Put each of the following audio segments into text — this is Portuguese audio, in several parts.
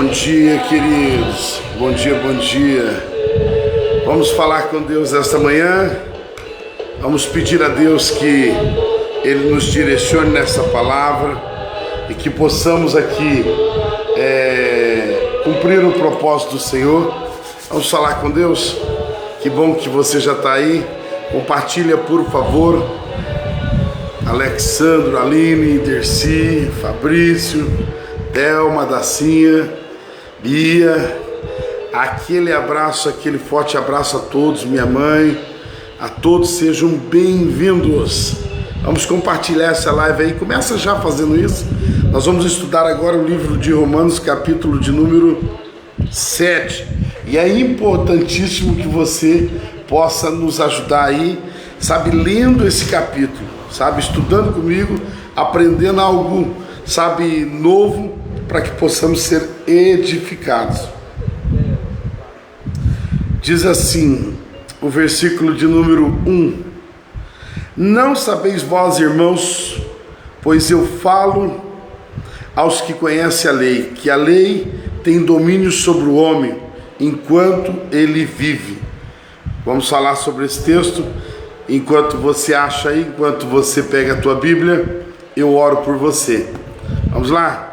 Bom dia, queridos. Bom dia, bom dia. Vamos falar com Deus esta manhã. Vamos pedir a Deus que Ele nos direcione nessa palavra e que possamos aqui cumprir o propósito do Senhor. Vamos falar com Deus. Que bom que você já está aí. Compartilha, por favor. Alexandro, Aline, Dercy, Fabrício, Delma, Dacinha, Bia. Aquele abraço, aquele forte abraço a todos, minha mãe. A todos sejam bem-vindos. Vamos compartilhar essa live aí. Começa já fazendo isso. Nós vamos estudar agora o livro de Romanos, capítulo de número 7. E é importantíssimo que você possa nos ajudar aí, sabe, lendo esse capítulo, sabe, estudando comigo, aprendendo algo, sabe, novo, para que possamos ser edificados. Diz assim, o versículo de número 1: Não sabeis vós, irmãos, pois eu falo aos que conhecem a lei, que a lei tem domínio sobre o homem, enquanto ele vive. Vamos falar sobre esse texto. Enquanto você acha aí, enquanto você pega a tua Bíblia, eu oro por você. Vamos lá?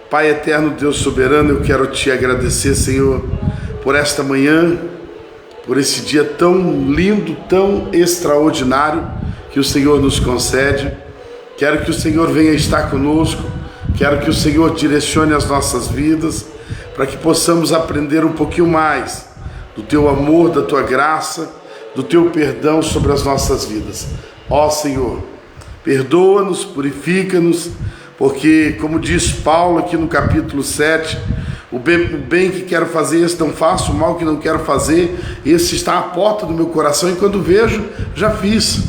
Pai eterno, Deus soberano, eu quero te agradecer, Senhor, por esta manhã, por esse dia tão lindo, tão extraordinário que o Senhor nos concede. Quero que o Senhor venha estar conosco, quero que o Senhor direcione as nossas vidas, para que possamos aprender um pouquinho mais do teu amor, da tua graça, do teu perdão sobre as nossas vidas. Ó Senhor, perdoa-nos, purifica-nos, porque, como diz Paulo aqui no capítulo 7, o bem que quero fazer, esse não faço, o mal que não quero fazer, esse está à porta do meu coração, e quando vejo, já fiz.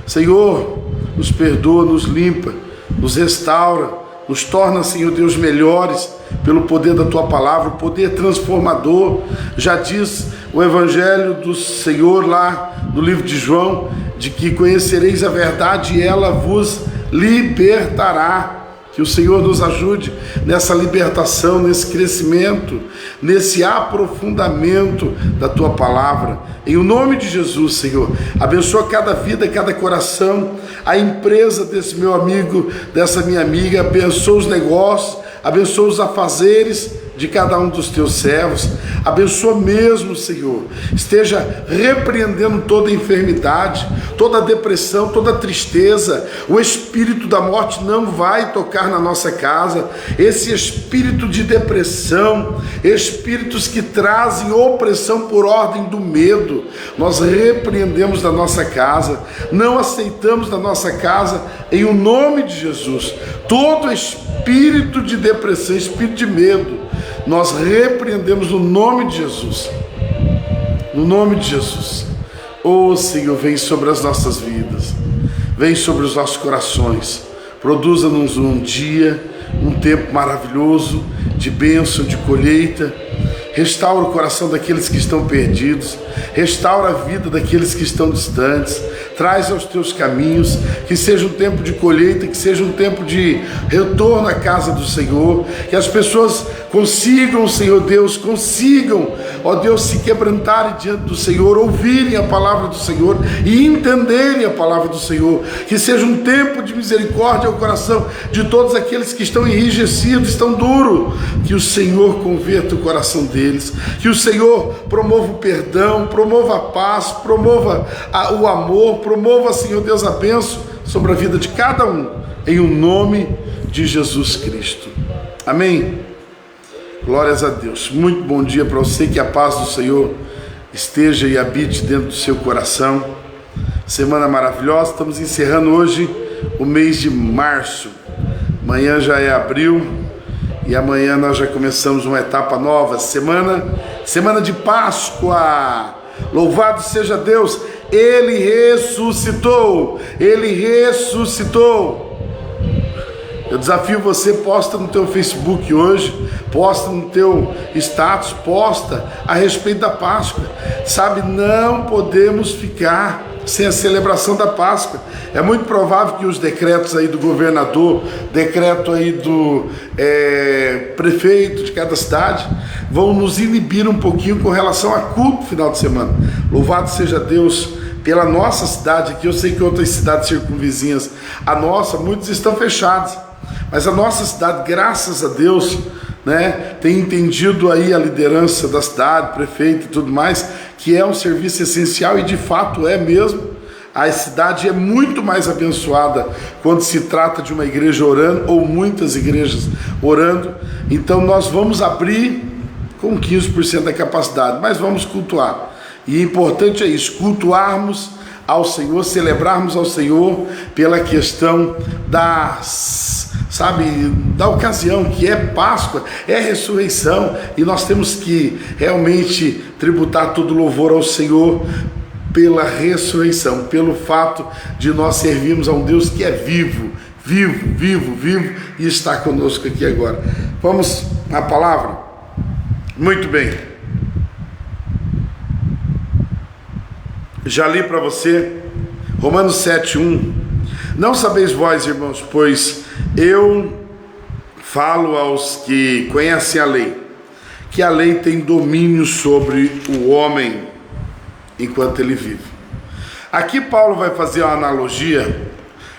Senhor, nos perdoa, nos limpa, nos restaura, nos torna, Senhor Deus, melhores pelo poder da Tua palavra, o poder transformador. Já diz o Evangelho do Senhor lá no livro de João, de que conhecereis a verdade e ela vos libertará. Que o Senhor nos ajude nessa libertação, nesse crescimento, nesse aprofundamento da Tua palavra. Em o nome de Jesus, Senhor, abençoa cada vida, cada coração, a empresa desse meu amigo, dessa minha amiga, abençoa os negócios, abençoa os afazeres de cada um dos teus servos, abençoa mesmo, Senhor, esteja repreendendo toda enfermidade, toda depressão, toda tristeza. O espírito da morte não vai tocar na nossa casa. Esse espírito de depressão, espíritos que trazem opressão por ordem do medo, nós repreendemos da nossa casa, não aceitamos da nossa casa, em o nome de Jesus. Todo espírito de depressão, espírito de medo, nós repreendemos no nome de Jesus. No nome de Jesus. Oh Senhor, vem sobre as nossas vidas, vem sobre os nossos corações, produza-nos um dia, um tempo maravilhoso de bênção, de colheita. Restaura o coração daqueles que estão perdidos, restaura a vida daqueles que estão distantes, traz aos teus caminhos, que seja um tempo de colheita, que seja um tempo de retorno à casa do Senhor, que as pessoas consigam, Senhor Deus, ó Deus, se quebrantarem diante do Senhor, ouvirem a palavra do Senhor e entenderem a palavra do Senhor, que seja um tempo de misericórdia ao coração de todos aqueles que estão enrijecidos, estão duros, que o Senhor converta o coração deles, que o Senhor promova o perdão, promova a paz, promova o amor, promova, Senhor Deus, a bênção sobre a vida de cada um, em o nome de Jesus Cristo. Amém? Glórias a Deus. Muito bom dia para você, que a paz do Senhor esteja e habite dentro do seu coração. Semana maravilhosa, estamos encerrando hoje o mês de março. Amanhã já é abril e amanhã nós já começamos uma etapa nova, semana de Páscoa. Louvado seja Deus, Ele ressuscitou, Ele ressuscitou. Eu desafio você, posta no teu Facebook hoje, posta no teu status, posta a respeito da Páscoa. Sabe, não podemos ficar sem a celebração da Páscoa. É muito provável que os decretos aí do governador, decreto aí do prefeito de cada cidade, vão nos inibir um pouquinho com relação a culto no final de semana. Louvado seja Deus pela nossa cidade aqui. Eu sei que outras cidades circunvizinhas, a nossa, muitos estão fechados, mas a nossa cidade, graças a Deus, né, tem entendido aí a liderança da cidade, prefeito e tudo mais, que é um serviço essencial, e de fato é mesmo. A cidade é muito mais abençoada quando se trata de uma igreja orando, ou muitas igrejas orando. Então nós vamos abrir com 15% da capacidade, mas vamos cultuar. E importante é isso, cultuarmos ao Senhor, celebrarmos ao Senhor pela questão da ocasião, que é Páscoa, é ressurreição, e nós temos que realmente tributar todo louvor ao Senhor pela ressurreição, pelo fato de nós servirmos a um Deus que é vivo, e está conosco aqui agora. Vamos à palavra? Muito bem. Já li para você Romanos 7:1. Não sabeis vós, irmãos, pois eu falo aos que conhecem a lei, que a lei tem domínio sobre o homem enquanto ele vive. Aqui Paulo vai fazer uma analogia.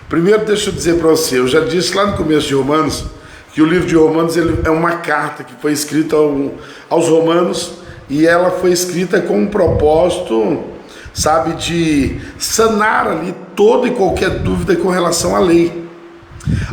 Primeiro deixa eu dizer para você, eu já disse lá no começo de Romanos, que o livro de Romanos ele é uma carta que foi escrita aos romanos, e ela foi escrita com um propósito, de sanar ali toda e qualquer dúvida com relação à lei.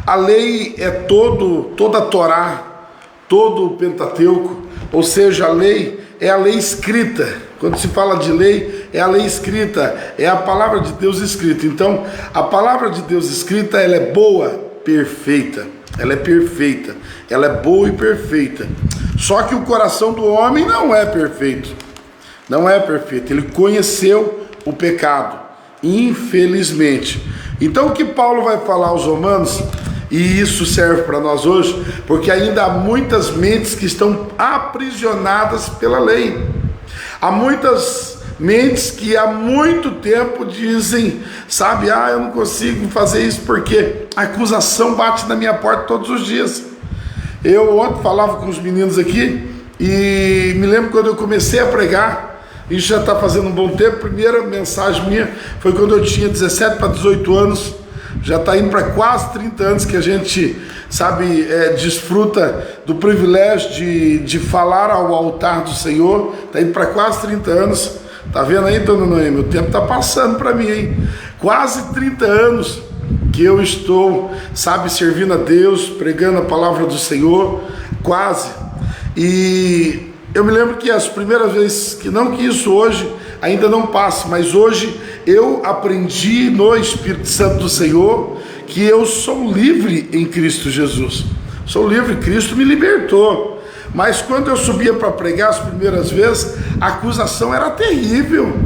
A lei é toda a Torá, todo o Pentateuco, ou seja, a lei é a lei escrita. Quando se fala de lei, é a lei escrita, é a palavra de Deus escrita. Então, a palavra de Deus escrita, ela é boa, perfeita. Ela é perfeita, ela é boa e perfeita. Só que o coração do homem não é perfeito. Não é perfeito. Ele conheceu o pecado, infelizmente. Então, o que Paulo vai falar aos romanos, e isso serve para nós hoje, porque ainda há muitas mentes que estão aprisionadas pela lei. Há muitas mentes que há muito tempo dizem, eu não consigo fazer isso porque a acusação bate na minha porta todos os dias. Eu ontem falava com os meninos aqui, e me lembro quando eu comecei a pregar, isso já está fazendo um bom tempo. A primeira mensagem minha foi quando eu tinha 17 para 18 anos, já está indo para quase 30 anos que a gente, desfruta do privilégio de falar ao altar do Senhor. Está indo para quase 30 anos, tá vendo aí, dona Noemi? O tempo está passando para mim, hein? Quase 30 anos que eu estou, servindo a Deus, pregando a palavra do Senhor, quase. E eu me lembro que as primeiras vezes, que isso hoje ainda não passe, mas hoje eu aprendi no Espírito Santo do Senhor que eu sou livre em Cristo Jesus. Sou livre, Cristo me libertou. Mas quando eu subia para pregar as primeiras vezes, a acusação era terrível.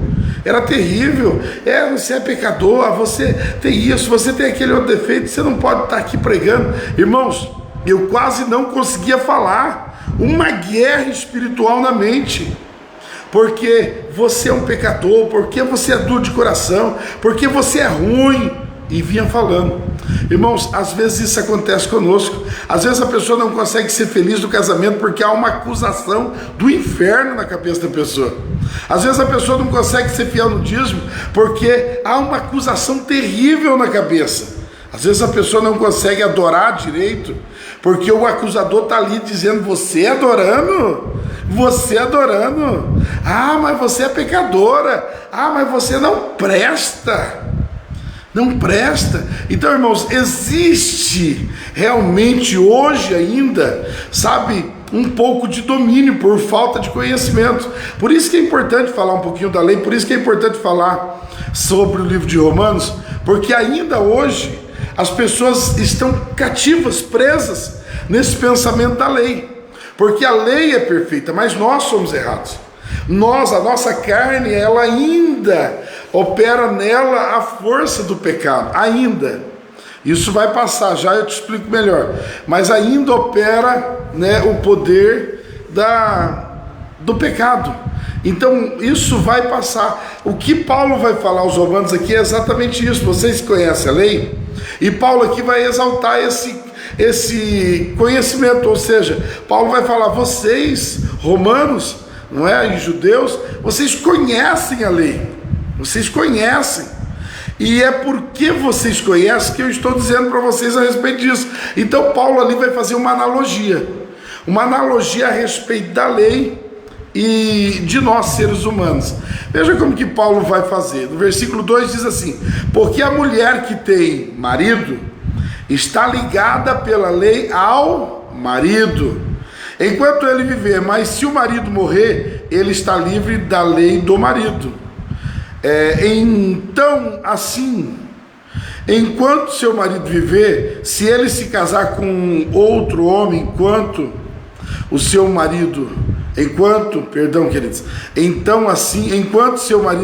Era terrível. Você é pecador, você tem isso, você tem aquele outro defeito, você não pode estar aqui pregando. Irmãos, eu quase não conseguia falar. Uma guerra espiritual na mente, porque você é um pecador, porque você é duro de coração, porque você é ruim, e vinha falando. Irmãos, às vezes isso acontece conosco. Às vezes a pessoa não consegue ser feliz no casamento porque há uma acusação do inferno na cabeça da pessoa. Às vezes a pessoa não consegue ser fiel no dízimo porque há uma acusação terrível na cabeça. Às vezes a pessoa não consegue adorar direito porque o acusador está ali dizendo: você adorando, mas você é pecadora, mas você não presta. Então, irmãos, existe realmente hoje ainda, um pouco de domínio por falta de conhecimento. Por isso que é importante falar um pouquinho da lei, por isso que é importante falar sobre o livro de Romanos, porque ainda hoje as pessoas estão cativas, presas nesse pensamento da lei, porque a lei é perfeita, mas nós somos errados. A nossa carne, ela ainda opera nela a força do pecado, ainda. Isso vai passar, já eu te explico melhor. Mas ainda opera, o poder do pecado. Então isso vai passar. O que Paulo vai falar aos romanos aqui é exatamente isso. Vocês conhecem a lei, e Paulo aqui vai exaltar esse conhecimento, ou seja, Paulo vai falar: vocês, romanos, não é, e judeus, vocês conhecem a lei, vocês conhecem, e é porque vocês conhecem que eu estou dizendo para vocês a respeito disso. Então Paulo ali vai fazer uma analogia a respeito da lei e de nós, seres humanos. Veja como que Paulo vai fazer. No versículo 2 diz assim: porque a mulher que tem marido está ligada pela lei ao marido, enquanto ele viver, mas se o marido morrer, ele está livre da lei do marido. Então, assim, enquanto seu marido viver, se ele se casar com outro homem, enquanto seu marido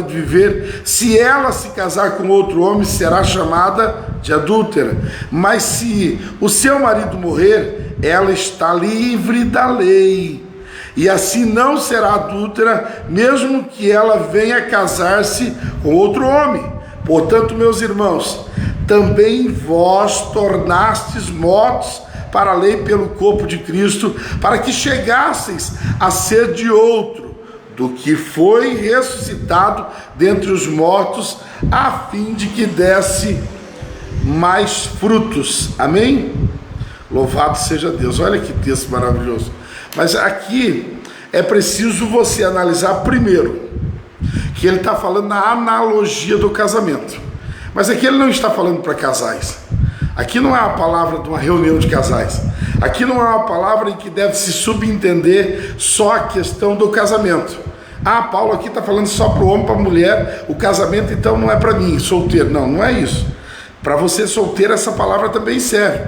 viver, se ela se casar com outro homem, será chamada de adúltera. Mas se o seu marido morrer, ela está livre da lei, e assim não será adúltera, mesmo que ela venha casar-se com outro homem. Portanto, meus irmãos, também vós tornastes mortos para a lei pelo corpo de Cristo, para que chegasseis a ser de outro, do que foi ressuscitado dentre os mortos, a fim de que desse mais frutos. Amém? Louvado seja Deus. Olha que texto maravilhoso. Mas aqui é preciso você analisar primeiro que ele está falando na analogia do casamento. Mas aqui ele não está falando para casais. Aqui não é a palavra de uma reunião de casais. Aqui não é uma palavra em que deve se subentender só a questão do casamento. Paulo aqui está falando só para o homem, para a mulher. O casamento então não é para mim, solteiro. Não, não é isso. Para você solteiro essa palavra também serve,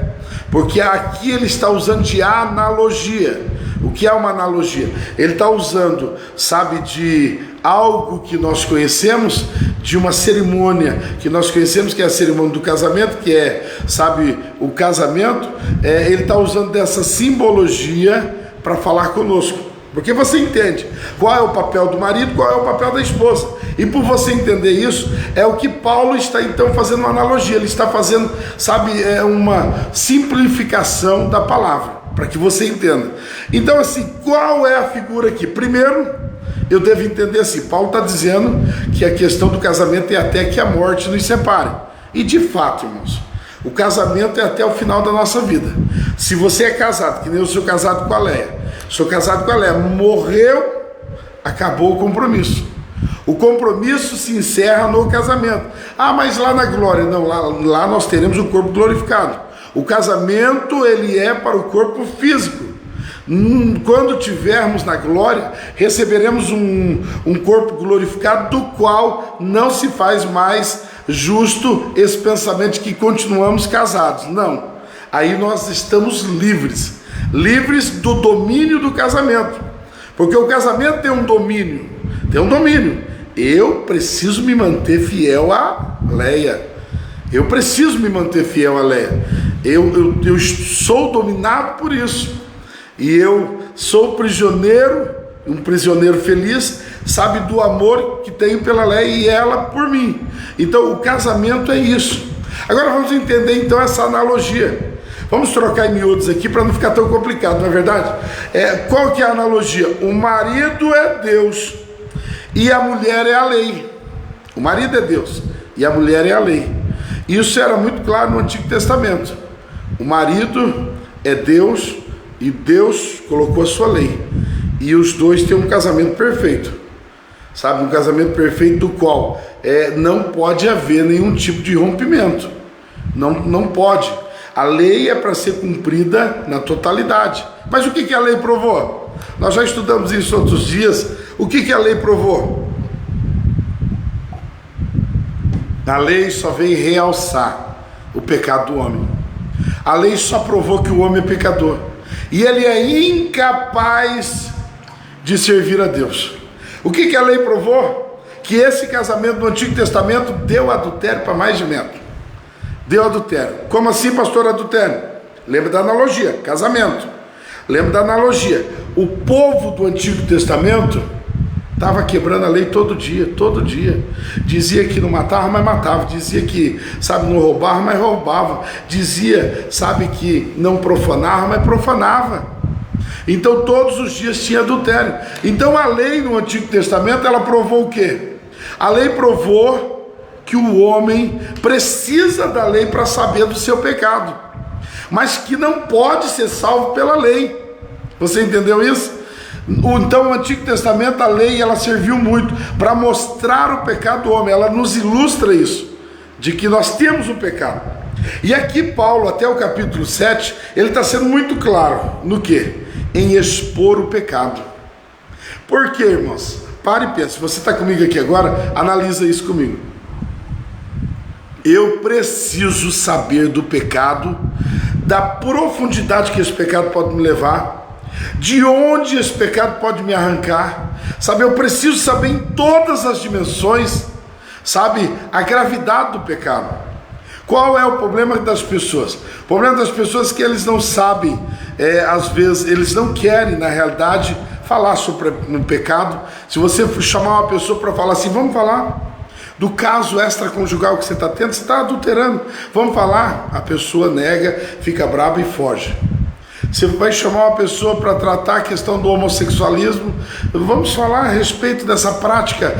porque aqui ele está usando de analogia. O que é uma analogia? Ele está usando, sabe, de algo que nós conhecemos, de uma cerimônia que nós conhecemos, que é a cerimônia do casamento, que é, sabe, o casamento. Ele está usando dessa simbologia para falar conosco, porque você entende qual é o papel do marido, qual é o papel da esposa. E por você entender isso, é o que Paulo está então fazendo uma analogia. Ele está fazendo, sabe, uma simplificação da palavra, para que você entenda. Então, assim, qual é a figura aqui? Primeiro, eu devo entender assim: Paulo está dizendo que a questão do casamento é até que a morte nos separe. E de fato, irmãos, o casamento é até o final da nossa vida. Se você é casado, que nem eu sou casado com a Leia, morreu, acabou o compromisso. O compromisso se encerra no casamento. Mas lá na glória, não, lá nós teremos o corpo glorificado. O casamento, ele é para o corpo físico. Quando tivermos na glória, receberemos um corpo glorificado, do qual não se faz mais justo esse pensamento de que continuamos casados. Não, aí nós estamos livres do domínio do casamento, porque o casamento tem um domínio. Eu preciso me manter fiel a Leia. Eu sou dominado por isso. E eu sou prisioneiro, um prisioneiro feliz, sabe, do amor que tenho pela Leia e ela por mim. Então o casamento é isso. Agora vamos entender então essa analogia. Vamos trocar em miúdos aqui para não ficar tão complicado, não é verdade? Qual que é a analogia? O marido é Deus e a mulher é a lei. O marido é Deus e a mulher é a lei. Isso era muito claro no Antigo Testamento. O marido é Deus e Deus colocou a sua lei, e os dois têm um casamento perfeito, sabe, um casamento perfeito do qual não pode haver nenhum tipo de rompimento, não pode. A lei é para ser cumprida na totalidade. Mas o que a lei provou? Nós já estudamos isso outros dias. O que a lei provou? A lei só veio realçar o pecado do homem. A lei só provou que o homem é pecador e ele é incapaz de servir a Deus. O que a lei provou? Que esse casamento no Antigo Testamento deu adultério para mais de metro. Deu adultério. Como assim, pastor, adultério? Lembra da analogia, casamento. Lembra da analogia? O povo do Antigo Testamento estava quebrando a lei todo dia, todo dia. Dizia que não matava, mas matava. Dizia que, sabe, não roubava, mas roubava. Dizia, sabe, que não profanava, mas profanava. Então todos os dias tinha adultério. Então a lei no Antigo Testamento, ela provou o quê? A lei provou que o homem precisa da lei para saber do seu pecado, mas que não pode ser salvo pela lei. Você entendeu isso? Então o Antigo Testamento, a lei, ela serviu muito para mostrar o pecado do homem. Ela nos ilustra isso, de que nós temos um pecado. E aqui Paulo, até o capítulo 7, ele está sendo muito claro no quê? Em expor o pecado. Por quê, irmãos? Pare e pense. Se você está comigo aqui agora, analisa isso comigo. Eu preciso saber do pecado, da profundidade que esse pecado pode me levar, de onde esse pecado pode me arrancar, sabe? Eu preciso saber em todas as dimensões, sabe, a gravidade do pecado. Qual é o problema das pessoas? O problema das pessoas é que eles não sabem, às vezes, eles não querem, na realidade, falar sobre o pecado. Se você chamar uma pessoa para falar assim, vamos falar do caso extraconjugal que você está tendo, você está adulterando, vamos falar, a pessoa nega, fica brava e foge. Você vai chamar uma pessoa para tratar a questão do homossexualismo, vamos falar a respeito dessa prática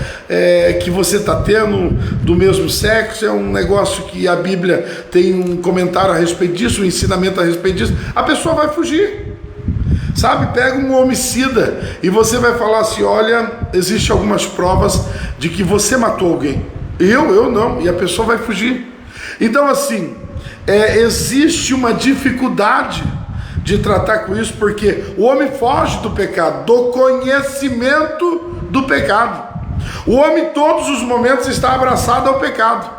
que você está tendo do mesmo sexo, é um negócio que a Bíblia tem um comentário a respeito disso, um ensinamento a respeito disso, a pessoa vai fugir. Sabe, pega um homicida e você vai falar assim, olha, existem algumas provas de que você matou alguém. Eu não, e a pessoa vai fugir. Então assim, existe uma dificuldade de tratar com isso, porque o homem foge do pecado, do conhecimento do pecado. O homem, em todos os momentos, está abraçado ao pecado.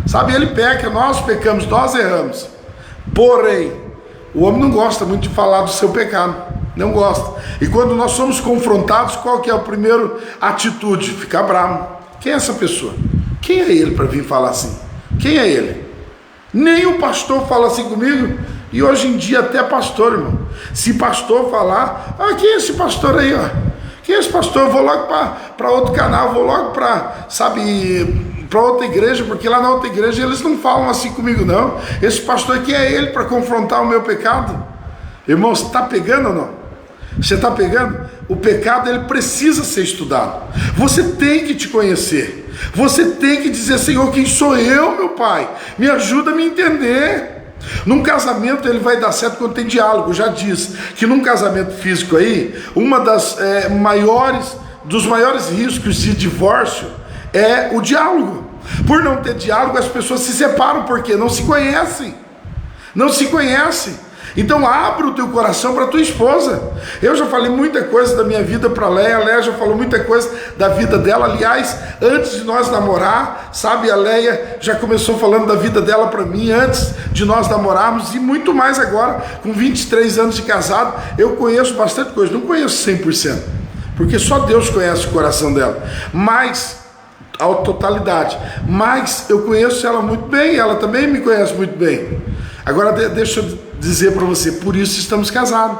Sabe, ele peca, nós pecamos, nós erramos. Porém, o homem não gosta muito de falar do seu pecado, não gosta. E quando nós somos confrontados, qual que é a primeira atitude? Ficar bravo. Quem é essa pessoa? Quem é ele para vir falar assim? Quem é ele? Nem o pastor fala assim comigo. E hoje em dia até pastor, irmão. Se pastor falar, quem é esse pastor aí, ó? Quem é esse pastor? Eu vou logo para outro canal, vou logo para, sabe, para outra igreja, porque lá na outra igreja eles não falam assim comigo, não. Esse pastor aqui é ele para confrontar o meu pecado. Irmão, você está pegando ou não? Você está pegando? O pecado, ele precisa ser estudado. Você tem que te conhecer. Você tem que dizer, Senhor, quem sou eu, meu Pai? Me ajuda a me entender. Num casamento ele vai dar certo quando tem diálogo. Já diz que num casamento físico aí, uma das dos maiores riscos de divórcio é o diálogo. Por não ter diálogo, as pessoas se separam, porque não se conhecem. Não se conhecem. Então abre o teu coração para tua esposa. Eu já falei muita coisa da minha vida para a Leia já falou muita coisa da vida dela. Aliás, antes de nós namorar, sabe, a Leia já começou falando da vida dela para mim, antes de nós namorarmos, e muito mais agora, com 23 anos de casado, eu conheço bastante coisa, não conheço 100%, porque só Deus conhece o coração dela, mas a totalidade, mas eu conheço ela muito bem, ela também me conhece muito bem. Agora deixa eu dizer para você, por isso estamos casados.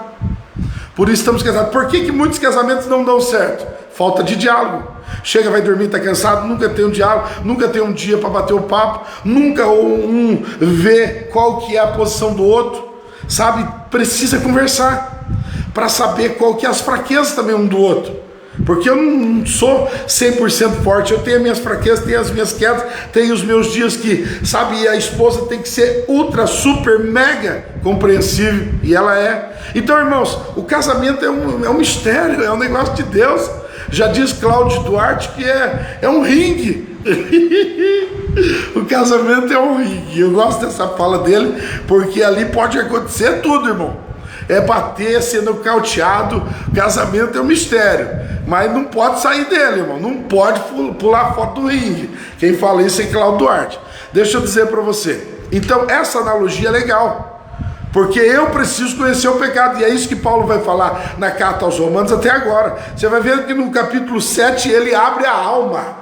Por isso estamos casados. Por que muitos casamentos não dão certo? Falta de diálogo. Chega, vai dormir, está cansado, nunca tem um diálogo, nunca tem um dia para bater o papo, nunca um vê qual que é a posição do outro, sabe? Precisa conversar para saber qual que é as fraquezas também um do outro. Porque eu não sou 100% forte, eu tenho as minhas fraquezas, tenho as minhas quedas, tenho os meus dias que, sabe, a esposa tem que ser ultra, super, mega compreensível, e ela é. Então, irmãos, o casamento é um mistério, é um negócio de Deus. Já diz Cláudio Duarte que é um ringue. O casamento é um ringue. Eu gosto dessa fala dele, porque ali pode acontecer tudo, irmão. É bater, ser nocauteado. Casamento é um mistério, mas não pode sair dele, irmão. Não pode pular fora do ringue. Quem fala isso é Cláudio Duarte. Deixa eu dizer para você. Então essa analogia é legal, porque eu preciso conhecer o pecado, e é isso que Paulo vai falar na carta aos Romanos até agora. Você vai ver que no capítulo 7 ele abre a alma,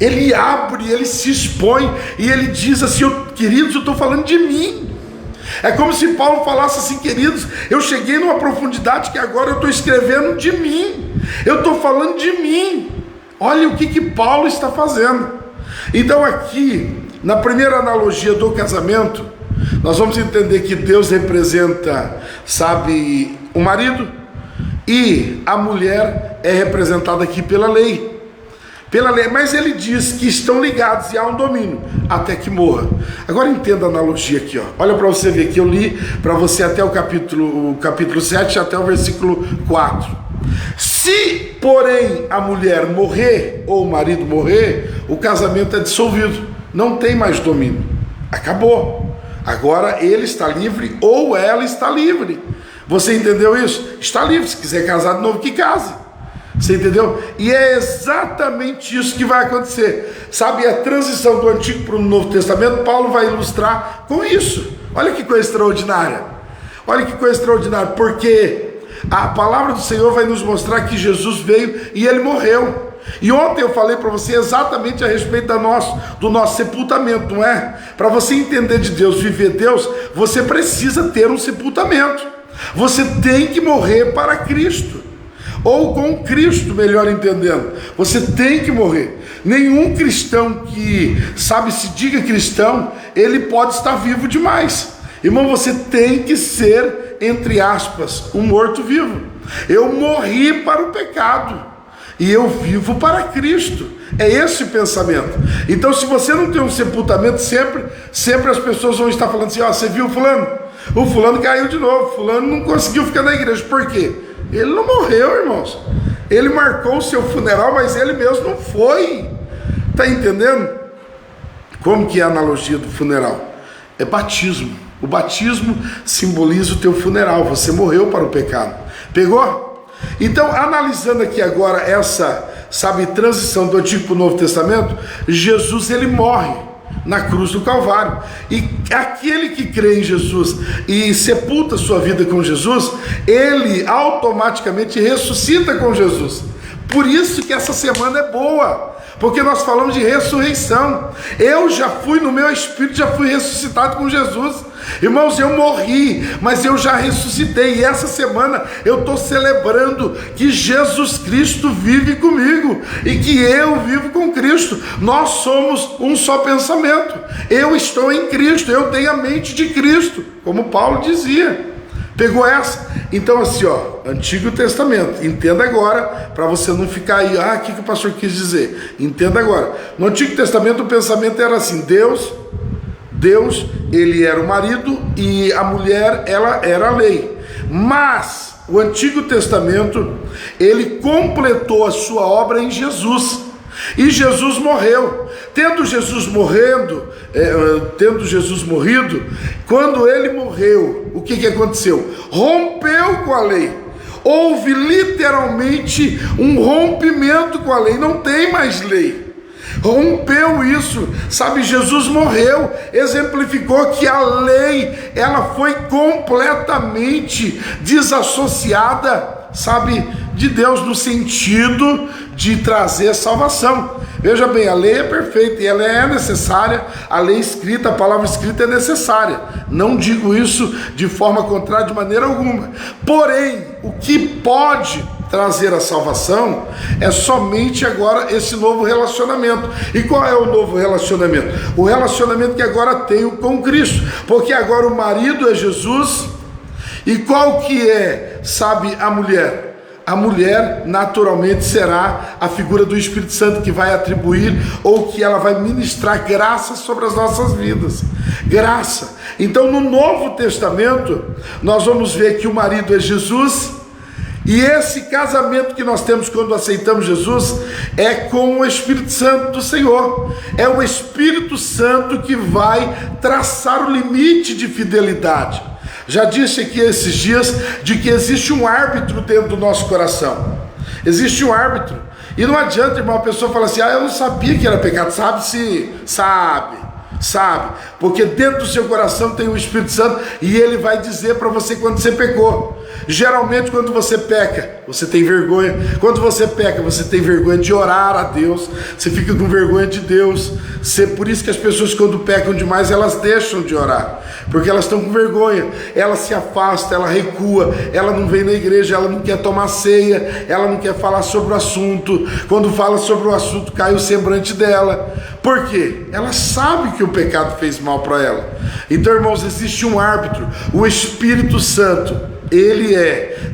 ele abre, ele se expõe, e ele diz assim, queridos, eu estou falando de mim. É como se Paulo falasse assim: queridos, eu cheguei numa profundidade que agora eu estou escrevendo de mim, eu estou falando de mim. Olha o que Paulo está fazendo. Então aqui, na primeira analogia do casamento, nós vamos entender que Deus representa, sabe, o marido, e a mulher é representada aqui pela lei, mas ele diz que estão ligados e há um domínio, até que morra. Agora entenda a analogia aqui, ó. Olha para você ver que eu li para você até o capítulo 7, até o versículo 4. Se, porém, a mulher morrer, ou o marido morrer, o casamento é dissolvido, não tem mais domínio, acabou. Agora ele está livre ou ela está livre. Você entendeu isso? Está livre. Se quiser casar de novo, que case. Você entendeu? E é exatamente isso que vai acontecer. Sabe, a transição do Antigo para o Novo Testamento, Paulo vai ilustrar com isso. Olha que coisa extraordinária. Olha que coisa extraordinária. Porque a palavra do Senhor vai nos mostrar que Jesus veio e ele morreu. E ontem eu falei para você exatamente a respeito do nosso sepultamento, não é? Para você entender de Deus, viver Deus, você precisa ter um sepultamento. Você tem que morrer para Cristo, ou com Cristo, melhor entendendo. Você tem que morrer. Nenhum cristão que, sabe, se diga cristão, ele pode estar vivo demais. Irmão, você tem que ser, entre aspas, um morto-vivo. Eu morri para o pecado e eu vivo para Cristo. É esse o pensamento. Então, se você não tem um sepultamento, sempre as pessoas vão estar falando assim: ó, você viu fulano? O fulano caiu de novo, fulano não conseguiu ficar na igreja. Por quê? Ele não morreu, irmãos. Ele marcou o seu funeral, mas ele mesmo não foi. Está entendendo? Como que é a analogia do funeral? É batismo. O batismo simboliza o teu funeral. Você morreu para o pecado. Pegou? Então, analisando aqui agora essa, sabe, transição do Antigo para o Novo Testamento, Jesus, ele morre na cruz do Calvário, e aquele que crê em Jesus e sepulta sua vida com Jesus, ele automaticamente ressuscita com Jesus. Por isso que essa semana é boa, porque nós falamos de ressurreição. Eu já fui, no meu espírito, já fui ressuscitado com Jesus. Irmãos, eu morri, mas eu já ressuscitei, e essa semana eu estou celebrando que Jesus Cristo vive comigo, e que eu vivo com Cristo. Nós somos um só pensamento. Eu estou em Cristo, eu tenho a mente de Cristo, como Paulo dizia. Pegou essa? Então assim, ó, Antigo Testamento, entenda agora, para você não ficar aí, o que o pastor quis dizer? Entenda agora. No Antigo Testamento o pensamento era assim: Deus, ele era o marido e a mulher, ela era a lei. Mas o Antigo Testamento, ele completou a sua obra em Jesus. E Jesus morreu. Tendo Jesus morrido, quando ele morreu, o que aconteceu? Rompeu com a lei. Houve literalmente um rompimento com a lei. Não tem mais lei. Rompeu isso, sabe? Jesus morreu, exemplificou que a lei, ela foi completamente desassociada, sabe, de Deus, no sentido de trazer salvação. Veja bem, a lei é perfeita e ela é necessária. A lei escrita, a palavra escrita é necessária. Não digo isso de forma contrária de maneira alguma. Porém, o que pode trazer a salvação é somente agora esse novo relacionamento. E qual é o novo relacionamento? O relacionamento que agora tenho com Cristo, porque agora o marido é Jesus. E qual que é, sabe, a mulher? A mulher naturalmente será a figura do Espírito Santo, que vai atribuir, ou que ela vai ministrar graça sobre as nossas vidas. Graça. Então no Novo Testamento nós vamos ver que o marido é Jesus. E esse casamento que nós temos quando aceitamos Jesus é com o Espírito Santo do Senhor. É o Espírito Santo que vai traçar o limite de fidelidade. Já disse aqui esses dias de que existe um árbitro dentro do nosso coração. Existe um árbitro. E não adianta, irmão, a pessoa falar assim: eu não sabia que era pecado. Sabe. sabe? Porque dentro do seu coração tem o Espírito Santo e ele vai dizer para você quando você pecou. Geralmente quando você peca, você tem vergonha. Quando você peca, você tem vergonha de orar a Deus. Você fica com vergonha de Deus. Por isso que as pessoas quando pecam demais, elas deixam de orar. Porque elas estão com vergonha. Ela se afasta, ela recua, ela não vem na igreja, ela não quer tomar ceia, ela não quer falar sobre o assunto. Quando fala sobre o assunto, cai o semblante dela. Por quê? Ela sabe que o pecado fez mal para ela. Então, irmãos, existe um árbitro, o Espírito Santo. Ele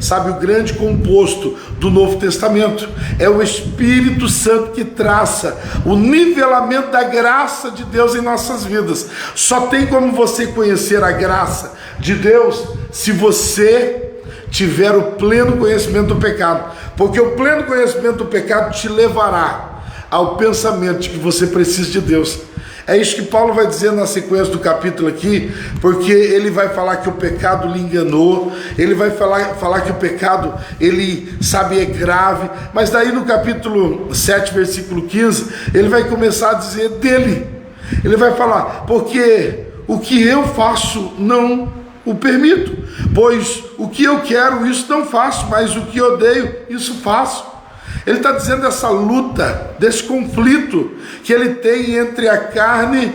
sabe, o grande composto do Novo Testamento. É o Espírito Santo que traça o nivelamento da graça de Deus em nossas vidas. Só tem como você conhecer a graça de Deus se você tiver o pleno conhecimento do pecado. Porque o pleno conhecimento do pecado te levará ao pensamento de que você precisa de Deus. É isso que Paulo vai dizer na sequência do capítulo aqui, porque ele vai falar que o pecado lhe enganou, ele vai falar que o pecado, ele sabe, é grave, mas daí no capítulo 7, versículo 15, ele vai começar a dizer dele. Ele vai falar, porque o que eu faço não o permito, pois o que eu quero, isso não faço, mas o que odeio, isso faço. Ele está dizendo dessa luta, desse conflito que ele tem entre a carne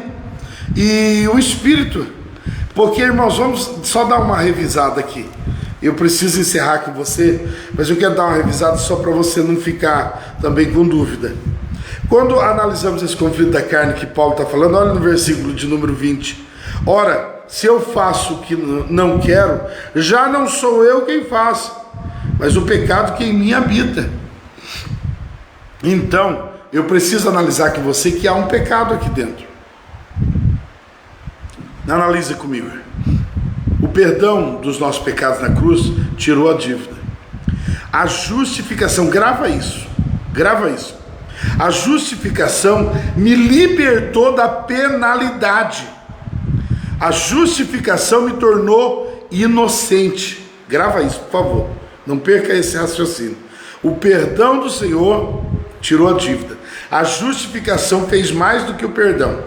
e o espírito. Porque, irmãos, vamos só dar uma revisada aqui. Eu preciso encerrar com você, mas eu quero dar uma revisada só para você não ficar também com dúvida. Quando analisamos esse conflito da carne que Paulo está falando, olha no versículo de número 20. Ora, se eu faço o que não quero, já não sou eu quem faço, mas o pecado que em mim habita. Então, eu preciso analisar com você que há um pecado aqui dentro. Analisa comigo. O perdão dos nossos pecados na cruz tirou a dívida. A justificação, grava isso. A justificação me libertou da penalidade. A justificação me tornou inocente. Grava isso, por favor. Não perca esse raciocínio. O perdão do Senhor tirou a dívida. A justificação fez mais do que o perdão.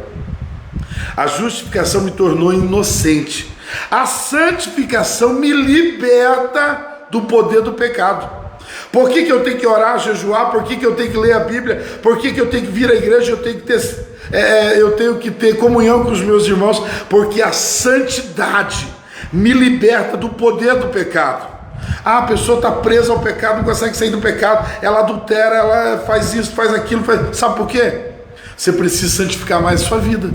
A justificação me tornou inocente. A santificação me liberta do poder do pecado. Por que eu tenho que orar, jejuar? Por que eu tenho que ler a Bíblia? Por que eu tenho que vir à igreja? Eu tenho que ter comunhão com os meus irmãos, porque a santidade me liberta do poder do pecado. A pessoa está presa ao pecado, não consegue sair do pecado, ela adultera, ela faz isso, faz aquilo, sabe por quê? Você precisa santificar mais a sua vida,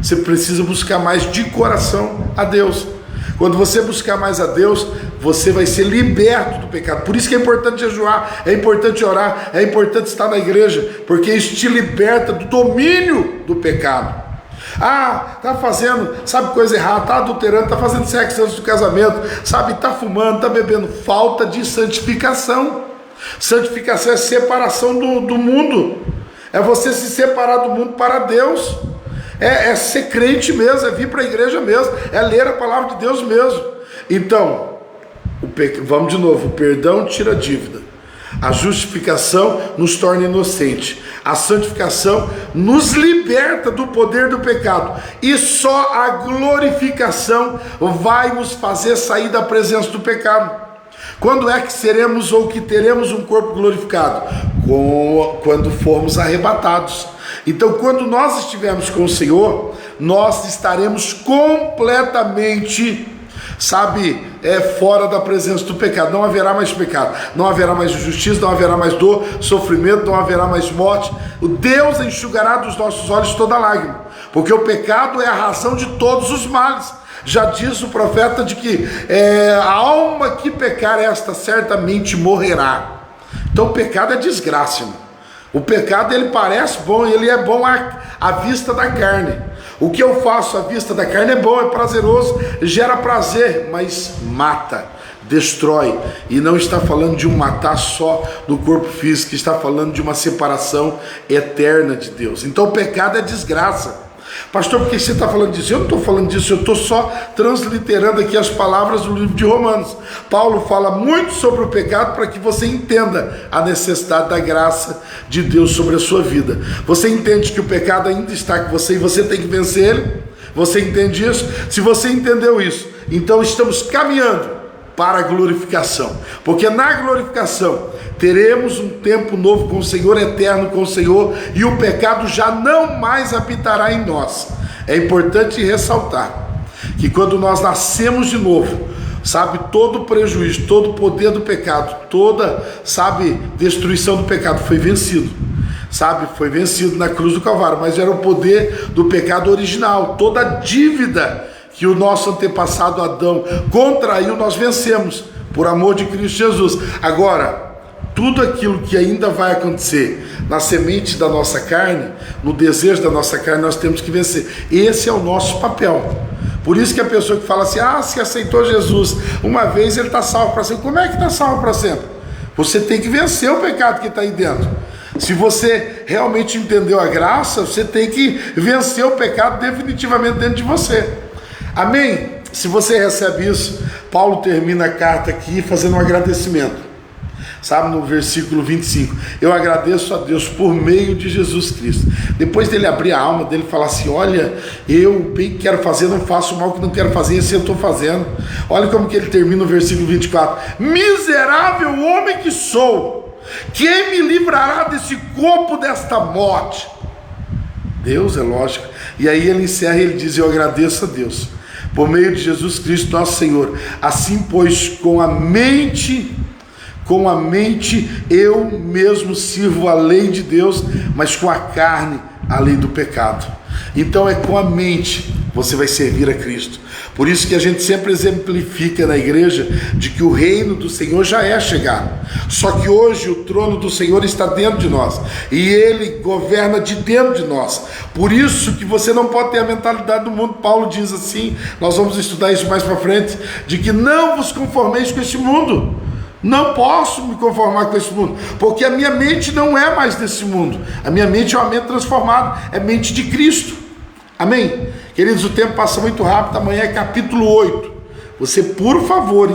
você precisa buscar mais de coração a Deus. Quando você buscar mais a Deus, você vai ser liberto do pecado. Por isso que é importante jejuar, é importante orar, é importante estar na igreja, porque isso te liberta do domínio do pecado. Tá fazendo, sabe, coisa errada, tá adulterando, tá fazendo sexo antes do casamento, sabe, tá fumando, tá bebendo. Falta de santificação. Santificação é separação do mundo, é você se separar do mundo para Deus, é ser crente mesmo, é vir para a igreja mesmo, é ler a palavra de Deus mesmo. Então, vamos de novo, o perdão tira a dívida, a justificação nos torna inocente, a santificação nos liberta do poder do pecado, e só a glorificação vai nos fazer sair da presença do pecado. Quando é que seremos ou que teremos um corpo glorificado? Quando formos arrebatados. Então, quando nós estivermos com o Senhor, nós estaremos completamente, fora da presença do pecado. Não haverá mais pecado, não haverá mais injustiça, não haverá mais dor, sofrimento, não haverá mais morte. O Deus enxugará dos nossos olhos toda lágrima, porque o pecado é a razão de todos os males. Já diz o profeta de que a alma que pecar, esta certamente morrerá. Então o pecado é desgraça, irmão. O pecado, ele parece bom, ele é bom à vista da carne. O que eu faço à vista da carne é bom, é prazeroso, gera prazer, mas mata, destrói. E não está falando de um matar só do corpo físico, está falando de uma separação eterna de Deus. Então o pecado é desgraça. Pastor, por que você está falando disso? Eu não estou falando disso, eu estou só transliterando aqui as palavras do livro de Romanos. Paulo fala muito sobre o pecado para que você entenda a necessidade da graça de Deus sobre a sua vida. Você entende que o pecado ainda está com você e você tem que vencer ele? Você entende isso? Se você entendeu isso, então estamos caminhando para a glorificação, porque na glorificação teremos um tempo novo com o Senhor, eterno com o Senhor, e o pecado já não mais habitará em nós. É importante ressaltar que quando nós nascemos de novo, sabe, todo o prejuízo, todo o poder do pecado, toda, sabe, destruição do pecado foi vencido. Sabe, foi vencido na cruz do Calvário, mas era o poder do pecado original, toda a dívida que o nosso antepassado Adão contraiu, nós vencemos, por amor de Cristo Jesus. Agora, tudo aquilo que ainda vai acontecer na semente da nossa carne, no desejo da nossa carne, nós temos que vencer. Esse é o nosso papel. Por isso que a pessoa que fala assim, se aceitou Jesus uma vez, ele está salvo para sempre. Como é que está salvo para sempre? Você tem que vencer o pecado que está aí dentro. Se você realmente entendeu a graça, você tem que vencer o pecado definitivamente dentro de você. Amém? Se você recebe isso, Paulo termina a carta aqui fazendo um agradecimento. Sabe, no versículo 25, eu agradeço a Deus por meio de Jesus Cristo. Depois dele abrir a alma dele e falar assim, olha, eu bem que quero fazer, não faço o mal que não quero fazer, esse eu estou fazendo. Olha como que ele termina o versículo 24, miserável homem que sou, quem me livrará desse corpo, desta morte? Deus, é lógico. E aí ele encerra e ele diz, eu agradeço a Deus por meio de Jesus Cristo nosso Senhor. Assim, pois, com a mente eu mesmo sirvo a lei de Deus, mas com a carne a lei do pecado. Então é com a mente você vai servir a Cristo. Por isso que a gente sempre exemplifica na igreja de que o reino do Senhor já é chegado. Só que hoje o trono do Senhor está dentro de nós e Ele governa de dentro de nós. Por isso que você não pode ter a mentalidade do mundo. Paulo diz assim, nós vamos estudar isso mais para frente, de que não vos conformeis com este mundo. Não posso me conformar com esse mundo, porque a minha mente não é mais desse mundo. A minha mente é uma mente transformada, é mente de Cristo. Amém? Queridos, o tempo passa muito rápido, amanhã é capítulo 8. Você, por favor,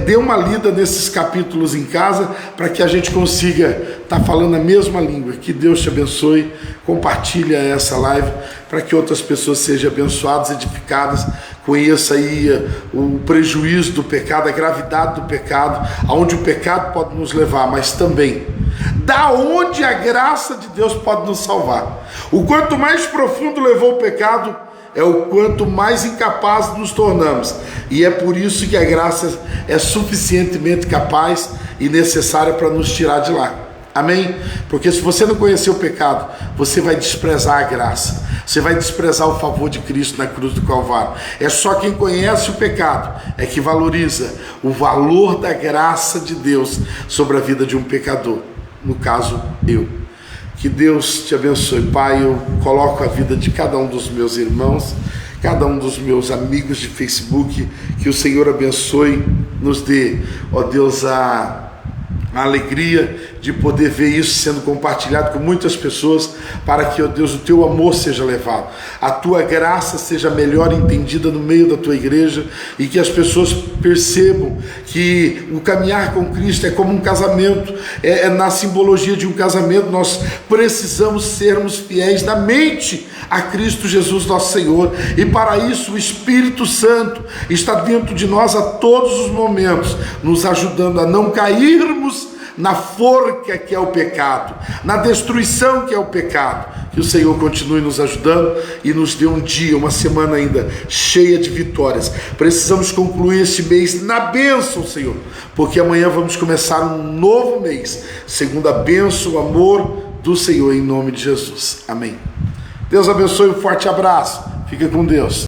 dê uma lida nesses capítulos em casa, para que a gente consiga estar falando a mesma língua. Que Deus te abençoe, compartilha essa live, para que outras pessoas sejam abençoadas, edificadas, conheça aí o prejuízo do pecado, a gravidade do pecado, aonde o pecado pode nos levar, mas também da onde a graça de Deus pode nos salvar. O quanto mais profundo levou o pecado, é o quanto mais incapazes nos tornamos, e é por isso que a graça é suficientemente capaz e necessária para nos tirar de lá. Amém? Porque se você não conhecer o pecado, você vai desprezar a graça, você vai desprezar o favor de Cristo na cruz do Calvário. É só quem conhece o pecado é que valoriza o valor da graça de Deus sobre a vida de um pecador, no caso eu. Que Deus te abençoe. Pai, eu coloco a vida de cada um dos meus irmãos, cada um dos meus amigos de Facebook, que o Senhor abençoe, nos dê, ó Deus, a alegria de poder ver isso sendo compartilhado com muitas pessoas, para que, ó Deus, o teu amor seja levado, a tua graça seja melhor entendida no meio da tua igreja, e que as pessoas percebam que o caminhar com Cristo é como um casamento, é na simbologia de um casamento. Nós precisamos sermos fiéis da mente a Cristo Jesus nosso Senhor, e para isso o Espírito Santo está dentro de nós a todos os momentos, nos ajudando a não cairmos na forca que é o pecado, na destruição que é o pecado. Que o Senhor continue nos ajudando e nos dê um dia, uma semana ainda cheia de vitórias. Precisamos concluir este mês na bênção, Senhor, porque amanhã vamos começar um novo mês, segundo a bênção, o amor do Senhor, em nome de Jesus. Amém. Deus abençoe, um forte abraço, fica com Deus.